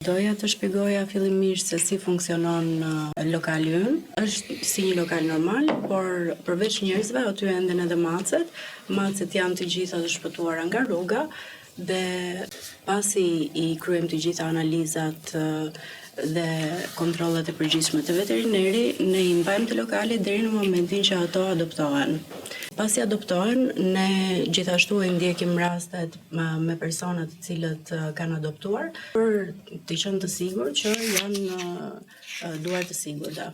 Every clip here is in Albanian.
Doja të shpjegoja fillimisht se si funksionon lokali ynë. Është si një lokal normal, por përveç njerëzve aty enden edhe macet. Macet janë të gjitha të shpëtuara nga rruga dhe pasi i kryejmë të gjitha analizat dhe kontrollet e përgjithshme të veterineri, ne i mbajmë të lokalit deri në momentin që ato adoptohen. Pasi adoptohen, ne gjithashtu e ndjekim rastet me persona të cilët kanë adoptuar për të qenë të sigurt që janë duar të sigurta.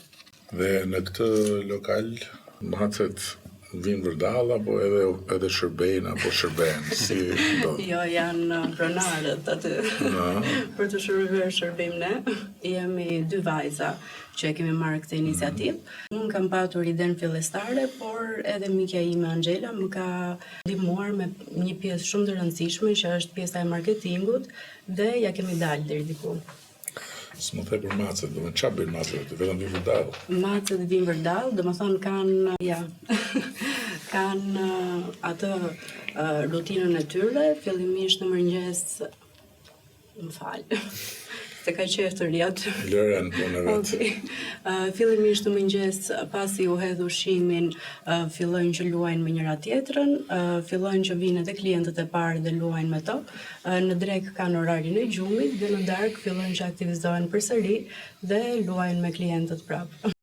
Dhe në këtë lokal macet vinë vërdall apo edhe shërbejnë apo shërben, si do? Jo, janë pronarët aty për të shërbim ne. Jemi 2 vajza që e kemi marrë këtë iniciativë. Unë kam patur idenë fillestare, por edhe mikja ime Angela më ka ndihmuar me një pjesë shumë të rëndësishme që është pjesa e marketingut dhe ja kemi dalë deri diku. S'më the për macet, do me qa bëjnë macet aty, vetëm vinë vërdall? Macet vinë vërdall, do më thonë kanë, kanë atë rutinën e tyre, fillimisht në mëngjes, më falë, se ka qef të rjat. Lëren punë vetë. Fillimisht në mëngjes, pasi u hedh ushimin, fillojnë që luajnë me njëra tjetrën, fillojnë që vinë edhe klientët e parë dhe luajnë me to. Në drekë kanë orarin e gjumit dhe në darkë fillojnë që aktivizohen përsëri dhe luajnë me klientët prapë.